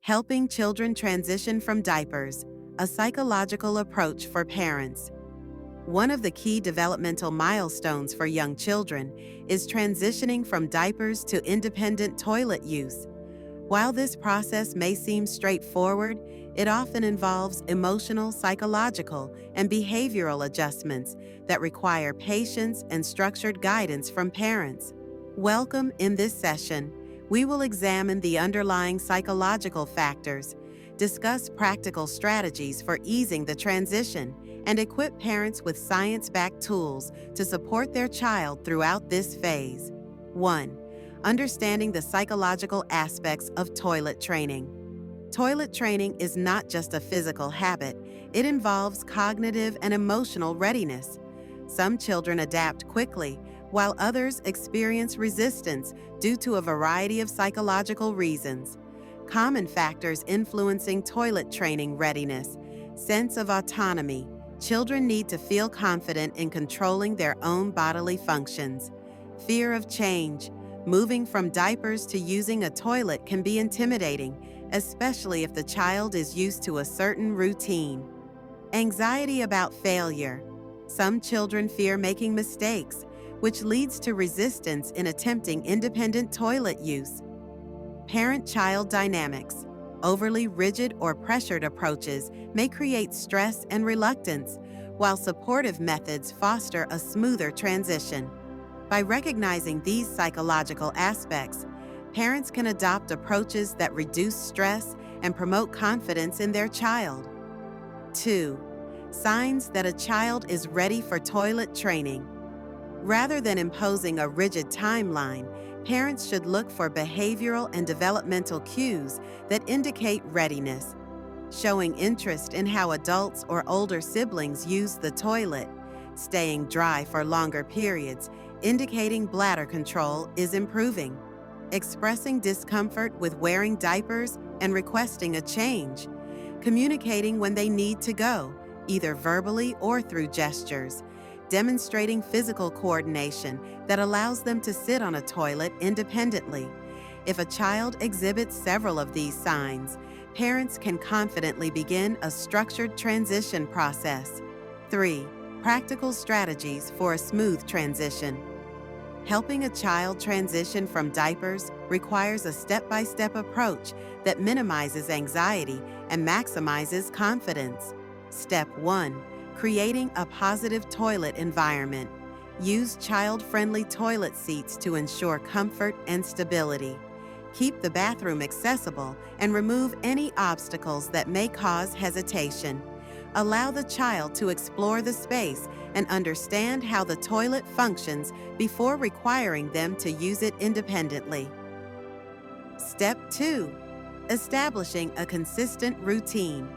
Helping children transition from diapers, a psychological approach for parents. One of the key developmental milestones for young children is transitioning from diapers to independent toilet use. While this process may seem straightforward, it often involves emotional, psychological, and behavioral adjustments that require patience and structured guidance from parents. Welcome. In this session, we will examine the underlying psychological factors, discuss practical strategies for easing the transition, and equip parents with science-backed tools to support their child throughout this phase. 1. Understanding the psychological aspects of toilet training. Toilet training is not just a physical habit, it involves cognitive and emotional readiness. Some children adapt quickly, while others experience resistance due to a variety of psychological reasons. Common factors influencing toilet training readiness: sense of autonomy. Children need to feel confident in controlling their own bodily functions. Fear of change. Moving from diapers to using a toilet can be intimidating, especially if the child is used to a certain routine. Anxiety about failure. Some children fear making mistakes, which leads to resistance in attempting independent toilet use. Parent-child dynamics. Overly rigid or pressured approaches may create stress and reluctance, while supportive methods foster a smoother transition. By recognizing these psychological aspects, parents can adopt approaches that reduce stress and promote confidence in their child. 2. Signs that a child is ready for toilet training. Rather than imposing a rigid timeline, parents should look for behavioral and developmental cues that indicate readiness. Showing interest in how adults or older siblings use the toilet, staying dry for longer periods, indicating bladder control is improving. Expressing discomfort with wearing diapers and requesting a change. Communicating when they need to go, either verbally or through gestures. Demonstrating physical coordination that allows them to sit on a toilet independently. If a child exhibits several of these signs, parents can confidently begin a structured transition process. 3. Practical strategies for a smooth transition. Helping a child transition from diapers requires a step-by-step approach that minimizes anxiety and maximizes confidence. Step 1. Creating a positive toilet environment. Use child-friendly toilet seats to ensure comfort and stability. Keep the bathroom accessible and remove any obstacles that may cause hesitation. Allow the child to explore the space and understand how the toilet functions before requiring them to use it independently. Step 2. Establishing a consistent routine.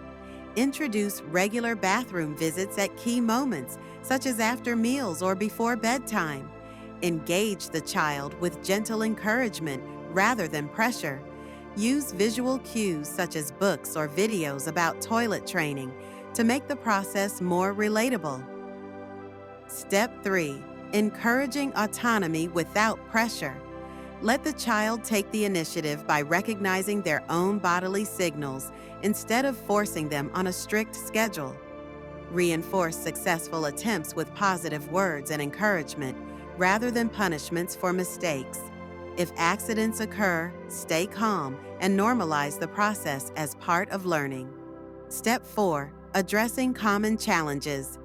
Introduce regular bathroom visits at key moments, such as after meals or before bedtime. Engage the child with gentle encouragement rather than pressure. Use visual cues such as books or videos about toilet training to make the process more relatable. Step 3. Encouraging autonomy without pressure. Let the child take the initiative by recognizing their own bodily signals instead of forcing them on a strict schedule. Reinforce successful attempts with positive words and encouragement rather than punishments for mistakes. If accidents occur, stay calm and normalize the process as part of learning. Step 4. Addressing common challenges.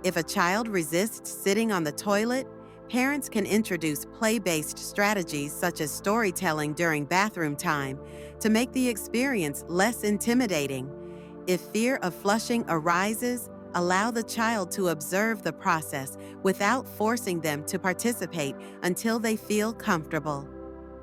If a child resists sitting on the toilet, parents can introduce play-based strategies such as storytelling during bathroom time to make the experience less intimidating. If fear of flushing arises, allow the child to observe the process without forcing them to participate until they feel comfortable.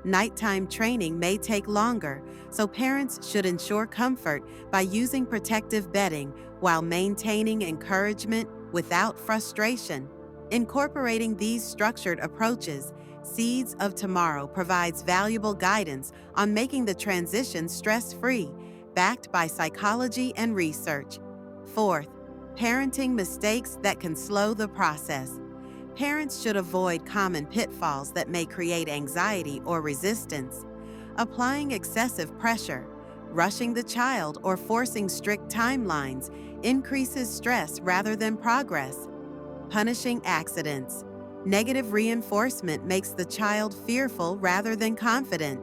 Nighttime training may take longer, so parents should ensure comfort by using protective bedding while maintaining encouragement without frustration. Incorporating these structured approaches, Seeds of Tomorrow provides valuable guidance on making the transition stress-free, backed by psychology and research. 4th, parenting mistakes that can slow the process. Parents should avoid common pitfalls that may create anxiety or resistance. Applying excessive pressure, Rushing the child or forcing strict timelines increases stress rather than progress. Punishing accidents. Negative reinforcement makes the child fearful rather than confident.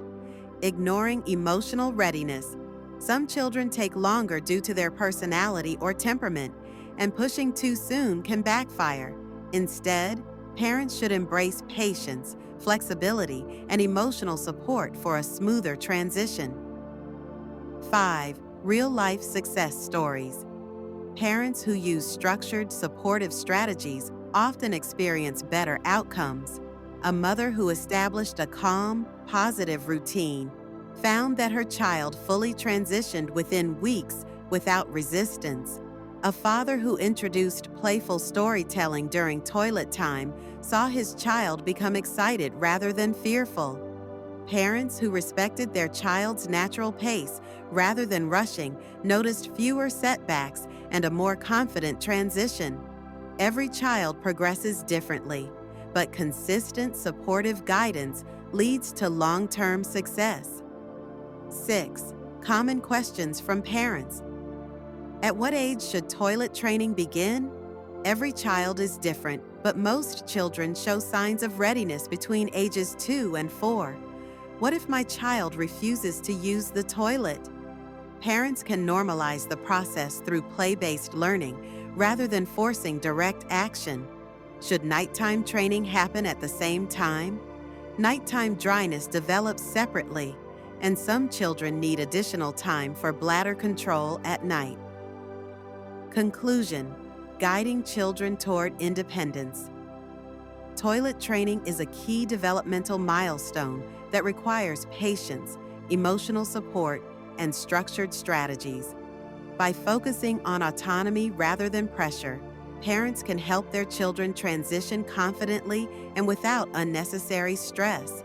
Ignoring emotional readiness. Some children take longer due to their personality or temperament, and pushing too soon can backfire. Instead, parents should embrace patience, flexibility, and emotional support for a smoother transition. 5. Real-life success stories. Parents who use structured, supportive strategies often experience better outcomes. A mother who established a calm, positive routine found that her child fully transitioned within weeks without resistance. A father who introduced playful storytelling during toilet time saw his child become excited rather than fearful. Parents who respected their child's natural pace rather than rushing noticed fewer setbacks and a more confident transition. Every child progresses differently, but consistent supportive guidance leads to long-term success. 6. Common questions from parents. At what age should toilet training begin? Every child is different, but most children show signs of readiness between ages 2 and 4. What if my child refuses to use the toilet? Parents can normalize the process through play-based learning rather than forcing direct action. Should nighttime training happen at the same time? Nighttime dryness develops separately, and some children need additional time for bladder control at night. Conclusion: guiding children toward independence. Toilet training is a key developmental milestone that requires patience, emotional support, and structured strategies. By focusing on autonomy rather than pressure, parents can help their children transition confidently and without unnecessary stress.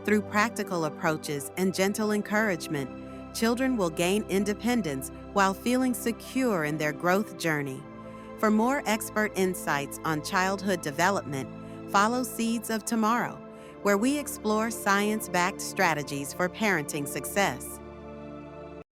Through practical approaches and gentle encouragement, children will gain independence while feeling secure in their growth journey. For more expert insights on childhood development, follow Seeds of Tomorrow, where we explore science-backed strategies for parenting success.